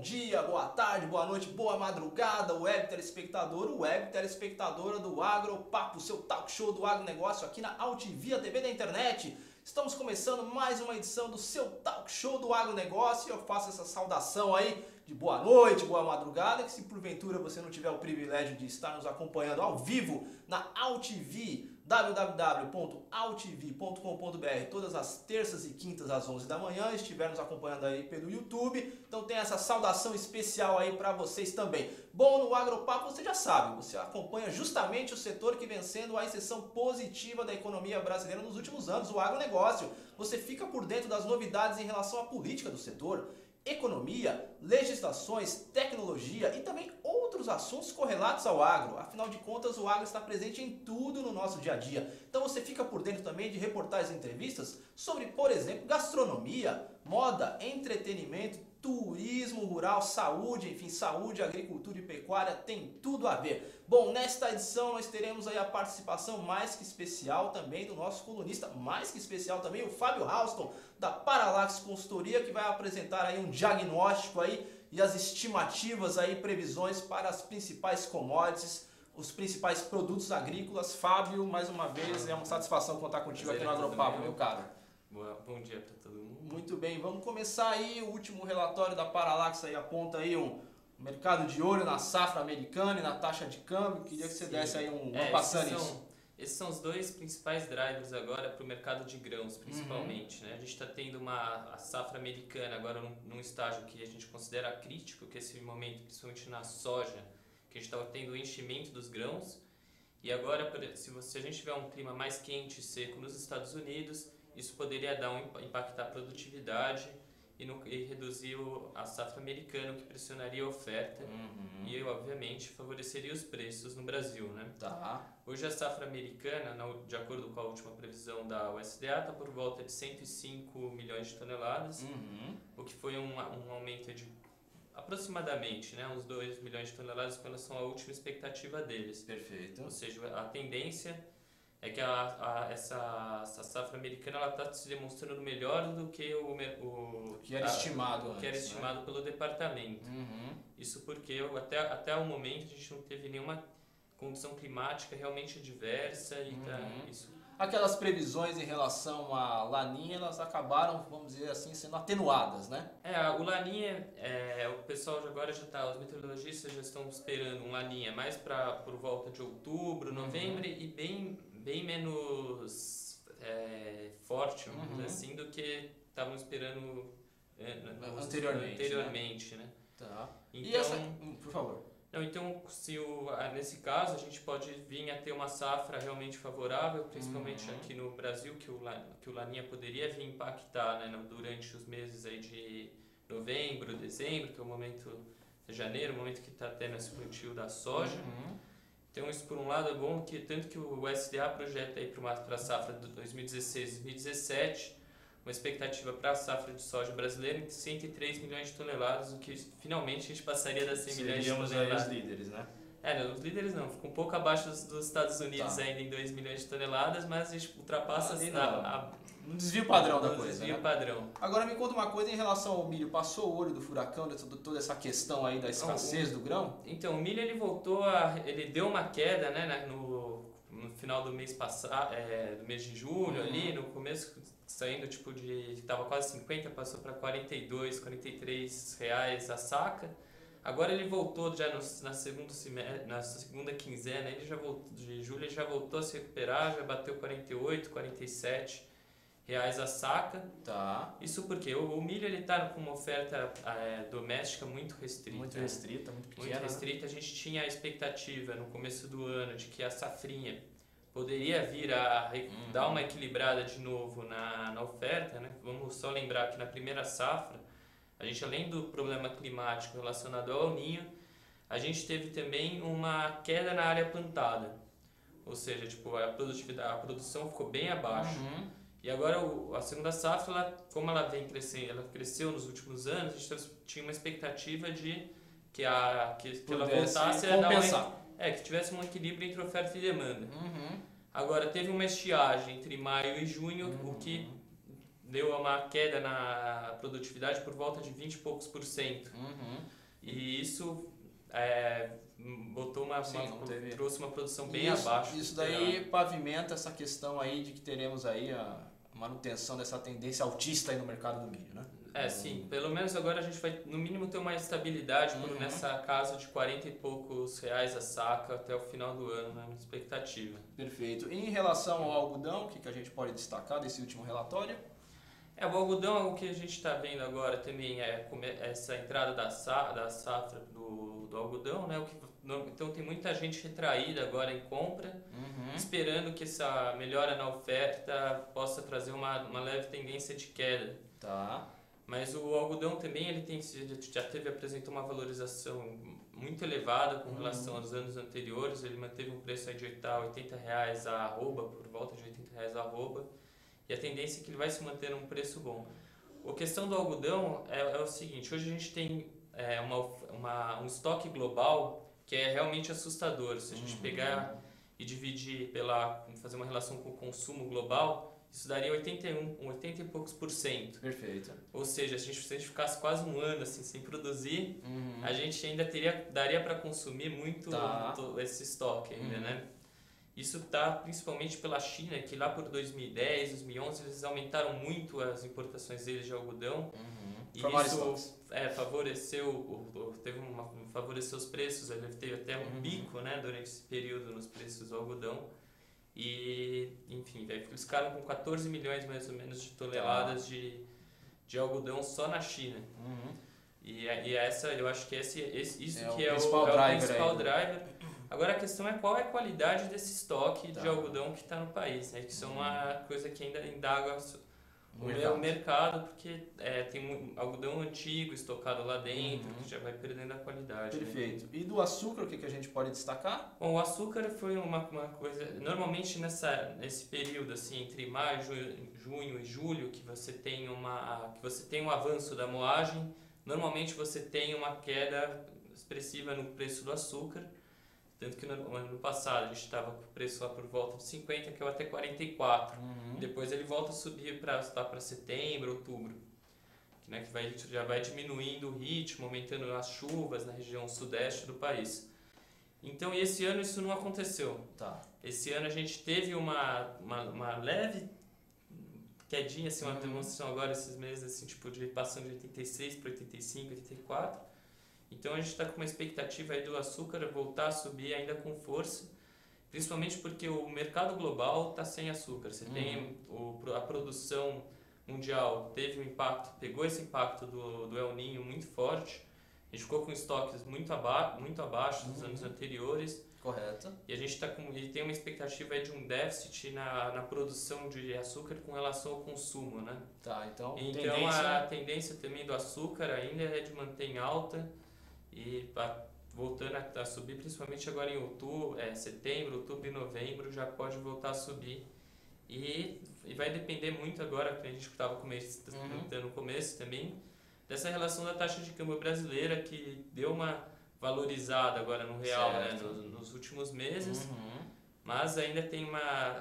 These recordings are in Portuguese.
dia, boa tarde, boa noite, boa madrugada, web telespectador, web telespectadora do Agropapo, seu talk show do agronegócio aqui na Altivia TV da internet. Estamos começando mais uma edição do seu talk show do agronegócio e eu faço essa saudação aí de boa noite, boa madrugada, que se porventura você não tiver o privilégio de estar nos acompanhando ao vivo na Altivia, www.altv.com.br, todas as terças e quintas às 11 da manhã, estiver nos acompanhando aí pelo YouTube, então tem essa saudação especial aí para vocês também. Bom, no Agropapo você já sabe, você acompanha justamente o setor que vem sendo a exceção positiva da economia brasileira nos últimos anos, o agronegócio. Você fica por dentro das novidades em relação à política do setor, economia, legislações, tecnologia e também outros assuntos correlatos ao agro. Afinal de contas, o agro está presente em tudo no nosso dia a dia. Então você fica por dentro também de reportagens e entrevistas sobre, por exemplo, gastronomia, moda, entretenimento, turismo rural, saúde, enfim, saúde, agricultura e pecuária, tem tudo a ver. Bom, nesta edição nós teremos aí a participação mais que especial também do nosso colunista, mais que especial também, o Fábio Halston, da Paralax Consultoria, que vai apresentar aí um diagnóstico aí e as estimativas aí, previsões para as principais commodities, os principais produtos agrícolas. Fábio, mais uma vez, é uma satisfação contar contigo aqui no Agropapo, meu caro. Bom dia para todo mundo. Muito bem, vamos começar aí. O último relatório da Paralax aí aponta aí um mercado de olho na safra americana e na taxa de câmbio. Queria que você desse aí uma passada nisso. Esses são os dois principais drivers agora para o mercado de grãos, principalmente. Né? A gente está tendo a safra americana agora num estágio que a gente considera crítico, que é esse momento, principalmente na soja, que a gente está tendo o enchimento dos grãos. E agora, se a gente tiver um clima mais quente e seco nos Estados Unidos, isso poderia impactar a produtividade e reduzir a safra americana, o que pressionaria a oferta e, obviamente, favoreceria os preços no Brasil. Né? Tá. Hoje a safra americana, de acordo com a última previsão da USDA, está por volta de 105 milhões de toneladas, o que foi um aumento de aproximadamente, né, uns 2 milhões de toneladas com relação à última expectativa deles. Perfeito. Ou seja, a tendência é que essa safra americana está se demonstrando melhor do que o que era estimado antes, que era estimado, né, pelo departamento. Isso porque até o momento a gente não teve nenhuma condição climática realmente adversa e isso. Aquelas previsões em relação à Laninha, elas acabaram, vamos dizer assim, sendo atenuadas, né? O Laninha, o pessoal agora já está, os meteorologistas já estão esperando um Laninha mais por volta de outubro, novembro e bem menos forte, vamos dizer assim, do que estavam esperando anteriormente, né? Tá. Então, por favor. Então, nesse caso, a gente pode vir a ter uma safra realmente favorável, principalmente aqui no Brasil, que o Laninha poderia vir impactar, né, durante os meses aí de novembro, dezembro, que é o momento de janeiro, o momento que está tendo esse plantio da soja. Então, isso por um lado é bom, tanto que o USDA projeta aí para a safra de 2016-2017, uma expectativa para a safra de soja brasileira de 103 milhões de toneladas, o que finalmente a gente passaria das 100 milhões de toneladas. Seríamos aí os líderes, né? Os líderes não, ficam um pouco abaixo dos Estados Unidos ainda em 2 milhões de toneladas, mas a gente ultrapassa um desvio padrão da coisa. Desvio padrão. Agora me conta uma coisa em relação ao milho. Passou o olho do furacão, de toda essa questão aí da escassez do grão? Então, o milho ele deu uma queda, né, no final do mês passado, do mês de julho ali, no começo saindo estava quase 50, passou para 42, 43 reais a saca. Agora ele voltou já na segunda quinzena, ele já voltou, de julho ele já voltou a se recuperar, já bateu 48, 47 reais a saca. Tá. Isso porque o milho ele está com uma oferta doméstica muito restrita. Muito restrita, muito pequena. Muito restrita. A gente tinha a expectativa no começo do ano de que a safrinha poderia vir a dar uma equilibrada de novo na oferta, né? Vamos só lembrar que na primeira safra, a gente, além do problema climático relacionado ao El Niño, a gente teve também uma queda na área plantada. Ou seja, a produção ficou bem abaixo. E agora a segunda safra, como ela vem crescendo, ela cresceu nos últimos anos, a gente tinha uma expectativa de que ela voltasse a compensar. Que tivesse um equilíbrio entre oferta e demanda. Agora, teve uma estiagem entre maio e junho, o que deu uma queda na produtividade por volta de 20 e poucos %. E isso trouxe uma produção bem abaixo. Isso daí pavimenta essa questão aí de que teremos aí a manutenção dessa tendência altista aí no mercado do milho, né? Sim. Pelo menos agora a gente vai, no mínimo, ter uma estabilidade nessa casa de 40 e poucos reais a saca até o final do ano, né? Expectativa. Perfeito. E em relação ao algodão, o que a gente pode destacar desse último relatório? O algodão, o que a gente está vendo agora também é essa entrada da safra do algodão, né? Então tem muita gente retraída agora em compra, esperando que essa melhora na oferta possa trazer uma leve tendência de queda. Tá. Mas o algodão também apresentou uma valorização muito elevada com relação aos anos anteriores. Ele manteve um preço aí de R$80 a arroba, por volta de R$80 a arroba. E a tendência é que ele vai se manter num preço bom. A questão do algodão é o seguinte: hoje a gente tem um estoque global que é realmente assustador. Se a gente pegar e dividir fazer uma relação com o consumo global, isso daria 80 e poucos %. Perfeito. Ou seja, se a gente ficasse quase um ano assim, sem produzir, a gente ainda daria para consumir muito esse estoque ainda, né? Isso está principalmente pela China, que lá por 2010, 2011, eles aumentaram muito as importações deles de algodão. E isso favoreceu os preços. Ele teve até um pico, né, durante esse período nos preços do algodão. E, enfim, eles ficaram com 14 milhões mais ou menos de toneladas de algodão só na China. E essa, eu acho que isso que é o principal driver. Agora a questão é qual é a qualidade desse estoque de algodão que está no país, né? Que isso é uma coisa que ainda indaga o mercado, porque tem algodão antigo estocado lá dentro, que já vai perdendo a qualidade. Perfeito. Né? E do açúcar, o que a gente pode destacar? Bom, o açúcar foi uma coisa... Normalmente nesse período, assim, entre maio, junho e julho, que você tem um avanço da moagem, normalmente você tem uma queda expressiva no preço do açúcar. Tanto que no ano passado a gente estava com o preço lá por volta de 50, que é até 44. Depois ele volta a subir para setembro, outubro. Né, que já vai diminuindo o ritmo, aumentando as chuvas na região sudeste do país. Então, e esse ano isso não aconteceu. Tá. Esse ano a gente teve uma leve quedinha, assim, uma demonstração agora esses meses, assim, tipo, passando de 86 para 85, 84. Então a gente está com uma expectativa aí do açúcar voltar a subir ainda com força, principalmente porque o mercado global está sem açúcar. Você tem a produção mundial pegou esse impacto do El Niño muito forte. A gente ficou com estoques muito abaixo dos anos anteriores. Correto. E a gente tem uma expectativa aí de um déficit na produção de açúcar com relação ao consumo, né? Tá, então a tendência também do açúcar ainda é de manter em alta. E voltando a subir, principalmente agora em setembro, outubro e novembro, já pode voltar a subir. E vai depender muito agora, que a gente estava comentando no começo também, dessa relação da taxa de câmbio brasileira, que deu uma valorizada agora no real, né, nos últimos meses. Mas ainda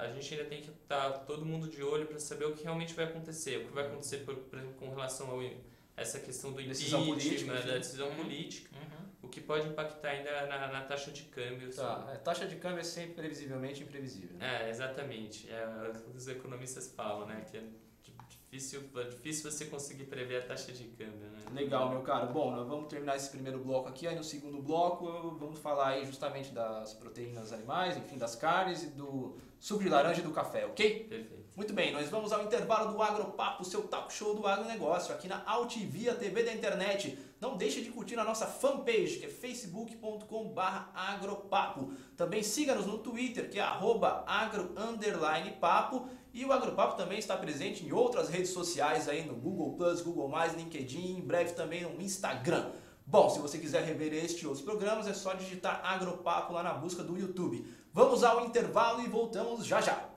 a gente ainda tem que estar todo mundo de olho para saber o que realmente vai acontecer. O que vai acontecer, por exemplo, com relação essa questão do impeachment, da decisão política, o que pode impactar ainda na taxa de câmbio. Tá. A taxa de câmbio é sempre previsivelmente imprevisível. Exatamente. Os economistas falam, né, que é difícil você conseguir prever a taxa de câmbio. Né? Legal, meu caro. Bom, nós vamos terminar esse primeiro bloco aqui. Aí no segundo bloco vamos falar aí justamente das proteínas animais, enfim, das carnes e do suco de laranja e do café, ok? Perfeito. Muito bem, nós vamos ao intervalo do Agropapo, seu talk show do agronegócio, aqui na Altivia TV da internet. Não deixe de curtir a nossa fanpage, que é facebook.com/agropapo. Também siga-nos no Twitter, que é @agro_papo. E o Agropapo também está presente em outras redes sociais, aí no Google+, Google+, LinkedIn e em breve também no Instagram. Bom, se você quiser rever este e outros programas, é só digitar Agropapo lá na busca do YouTube. Vamos ao intervalo e voltamos já já.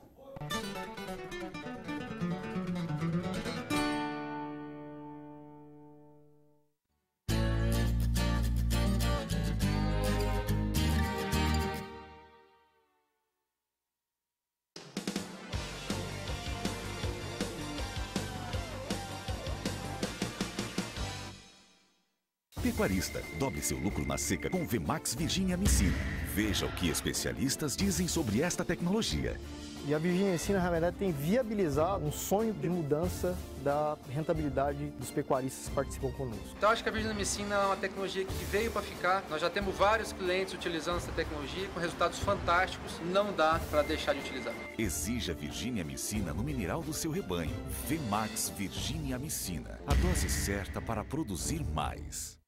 Pecuarista, dobre seu lucro na seca com Vmax Virginia Amicina. Veja o que especialistas dizem sobre esta tecnologia. E a Virginia Amicina, na verdade, tem viabilizado um sonho de mudança da rentabilidade dos pecuaristas que participam conosco. Então, acho que a Virginia Amicina é uma tecnologia que veio para ficar. Nós já temos vários clientes utilizando essa tecnologia com resultados fantásticos. Não dá para deixar de utilizar. Exija Virginia Amicina no mineral do seu rebanho. Vmax Virginia Amicina. A dose certa para produzir mais.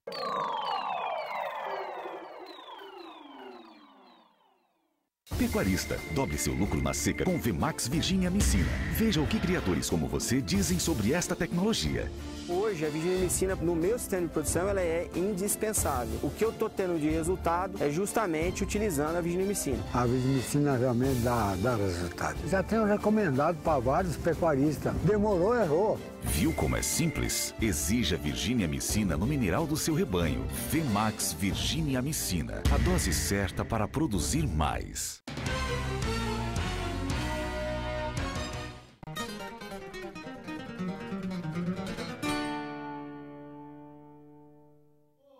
Pecuarista, dobre seu lucro na seca com Vmax Virginia Amicina. Veja o que criadores como você dizem sobre esta tecnologia. Hoje, a Virginia Amicina, no meu sistema de produção, ela é indispensável. O que eu estou tendo de resultado é justamente utilizando a Virginia Amicina. A Virginia Amicina realmente dá resultado. Já tenho recomendado para vários pecuaristas. Demorou, errou. Viu como é simples? Exija Virginia Amicina no mineral do seu rebanho. Vmax Virginia Amicina. A dose certa para produzir mais.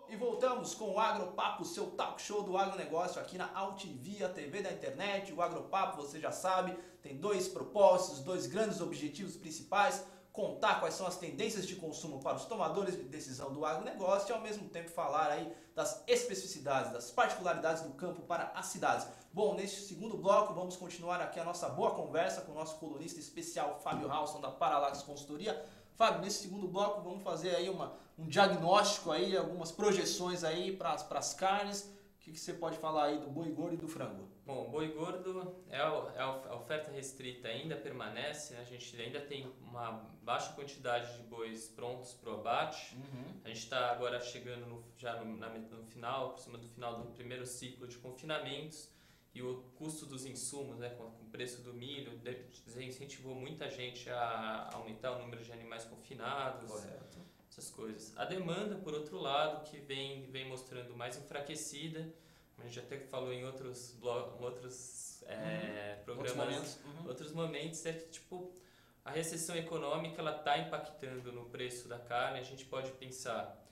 E voltamos com o Agropapo, seu talk show do agronegócio aqui na Altivia TV da internet. O Agropapo, você já sabe, tem dois propósitos, dois grandes objetivos principais: contar quais são as tendências de consumo para os tomadores de decisão do agronegócio e ao mesmo tempo falar aí das especificidades, das particularidades do campo para as cidades. Bom, neste segundo bloco vamos continuar aqui a nossa boa conversa com o nosso colunista especial Fábio Halson da Paralax Consultoria. Fábio, nesse segundo bloco vamos fazer aí um diagnóstico aí, algumas projeções aí para as carnes. O que você pode falar aí do boi gordo e do frango? Bom, o boi gordo a oferta restrita ainda permanece, né? A gente ainda tem uma baixa quantidade de bois prontos para o abate. A gente está agora chegando já no final, por cima do final do primeiro ciclo de confinamentos, e o custo dos insumos, né, com o preço do milho, incentivou muita gente a aumentar o número de animais confinados. Correto. Essas coisas. A demanda, por outro lado, que vem mostrando mais enfraquecida, a gente até falou em outros programas, outros momentos, é que tipo, a recessão econômica ela está impactando no preço da carne. A gente pode pensar,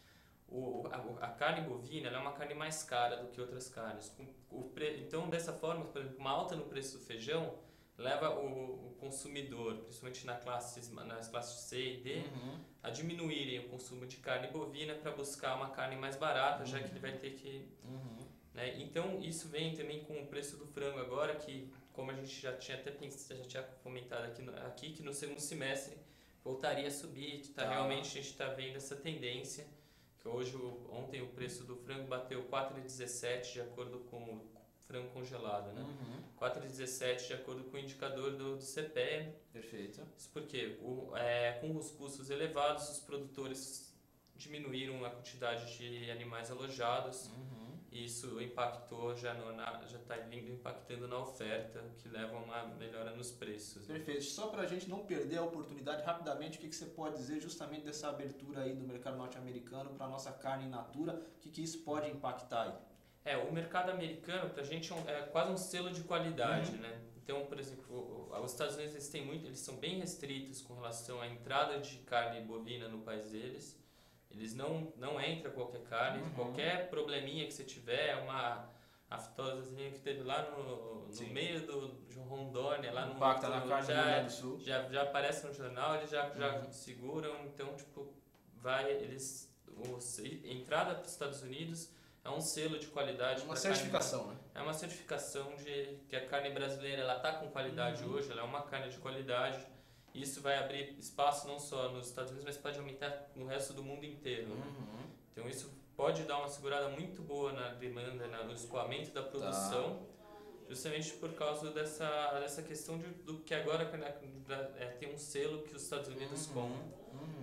a carne bovina ela é uma carne mais cara do que outras carnes. Então, dessa forma, por exemplo, uma alta no preço do feijão leva o consumidor, principalmente nas classes C e D, a diminuírem o consumo de carne bovina para buscar uma carne mais barata, já que ele vai ter que... Né? Então, isso vem também com o preço do frango agora, que, como a gente já tinha comentado aqui, que no segundo semestre voltaria a subir. Realmente a gente está vendo essa tendência, que ontem o preço do frango bateu 4,17 de acordo com o frango congelado, né? 4,17 de acordo com o indicador do CPE. Perfeito. Isso porque com os custos elevados, os produtores diminuíram a quantidade de animais alojados. E isso impactou, já está impactando na oferta, o que leva a uma melhora nos preços. Perfeito. Só para a gente não perder a oportunidade, rapidamente, o que você pode dizer justamente dessa abertura aí do mercado norte-americano para a nossa carne in natura? O que isso pode impactar aí? O mercado americano, para a gente, é quase um selo de qualidade, né? Então, por exemplo, os Estados Unidos eles são bem restritos com relação à entrada de carne bovina no país deles. Eles não entram qualquer carne, qualquer probleminha que você tiver, uma aftosazinha que teve lá no meio de Rondônia, lá no impacta na carne do Rio Grande do Sul. Já aparece no jornal, eles já seguram. Então, tipo, entrada para os Estados Unidos é um selo de qualidade. Uma certificação, né? É uma certificação de que a carne brasileira ela está com qualidade hoje, ela é uma carne de qualidade. Isso vai abrir espaço não só nos Estados Unidos, mas pode aumentar no resto do mundo inteiro. Né? Então isso pode dar uma segurada muito boa na demanda, no escoamento da produção, justamente por causa dessa questão do que agora tem um selo que os Estados Unidos compram.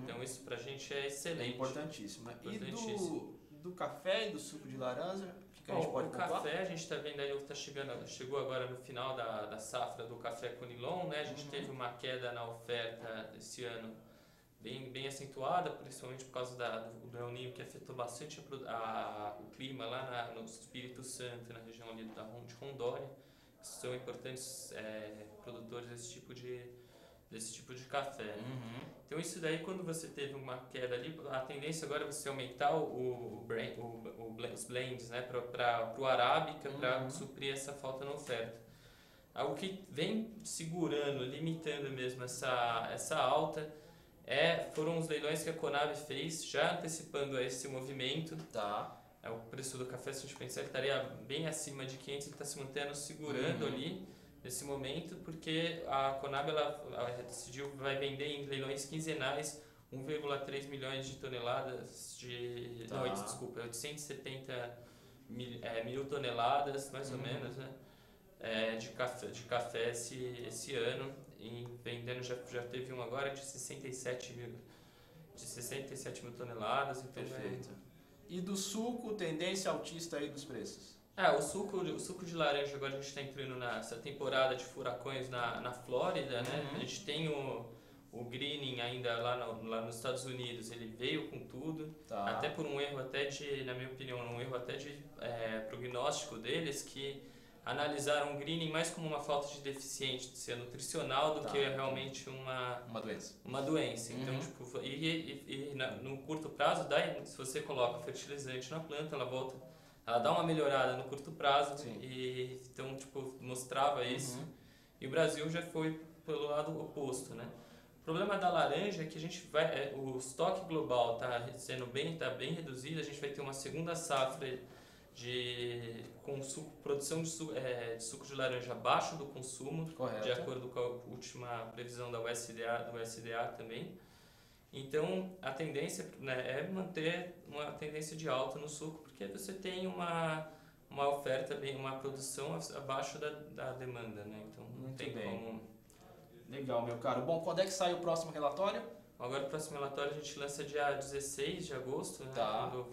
Então isso pra gente é excelente. É importantíssimo. E do café e do suco de laranja, o que a gente pode pontuar? Café, a gente está vendo aí, chegou agora no final da safra do café Conilon, né? A gente teve uma queda na oferta esse ano bem acentuada, principalmente por causa do El Niño, que afetou bastante o clima lá no Espírito Santo, na região ali de Rondônia. São importantes produtores desse tipo de café. Então isso daí, quando você teve uma queda ali, a tendência agora é você aumentar os blends, né, para o Arábica, para suprir essa falta na oferta. Algo que vem segurando, limitando mesmo essa alta, foram os leilões que a Conab fez, já antecipando esse movimento. Tá. O preço do café, se a gente pensar, ele estaria bem acima de 500, ele está se mantendo segurando ali nesse momento, porque a Conab ela decidiu vai vender em leilões quinzenais 1,3 milhões de toneladas de... Tá. Não, desculpa, 870 mil toneladas, mais ou menos, né? De café esse ano, e vendendo já teve um agora de 67 mil toneladas. Então Perfeito. E do suco, tendência altista aí dos preços? O suco de laranja, agora a gente está entrando nessa temporada de furacões na Flórida, né? A gente tem o greening ainda lá nos Estados Unidos, ele veio com tudo, até por um erro na minha opinião, um erro até de prognóstico deles, que analisaram o greening mais como uma falta de deficiência nutricional do que realmente uma doença. Então, no curto prazo, se você coloca fertilizante na planta, ela dá uma melhorada no curto prazo. Então, mostrava isso. E o Brasil já foi pelo lado oposto, né? O problema da laranja é que a gente o estoque global está bem reduzido, a gente vai ter uma segunda safra produção de suco de laranja abaixo do consumo, correto, de acordo com a última previsão do USDA também. Então, a tendência, né, é manter uma tendência de alta no suco, porque você tem uma oferta, uma produção abaixo da demanda, né? Então, não tem como... Legal, meu caro. Bom, quando é que sai o próximo relatório? Agora o próximo relatório a gente lança dia 16 de agosto, né?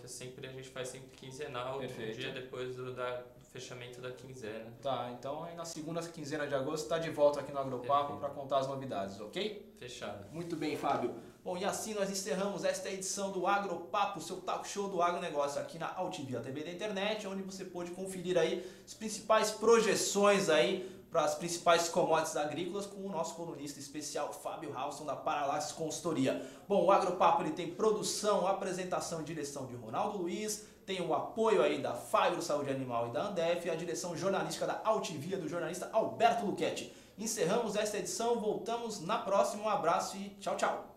Que sempre a gente faz sempre quinzenal, um dia depois do fechamento da quinzena. Então aí na segunda quinzena de agosto está de volta aqui no Agropapo para contar as novidades, ok? Fechado. Muito bem, Fábio. Bom, e assim nós encerramos esta edição do Agropapo, seu talk show do agronegócio aqui na Altivia TV da internet, onde você pode conferir aí as principais projeções aí para as principais commodities agrícolas com o nosso colunista especial Fábio Halston da Paralax Consultoria. Bom, o Agropapo ele tem produção, apresentação e direção de Ronaldo Luiz, tem o apoio aí da Fagro Saúde Animal e da Andef, a direção jornalística da Altivia do jornalista Alberto Luchetti. Encerramos esta edição, voltamos na próxima, um abraço e tchau, tchau!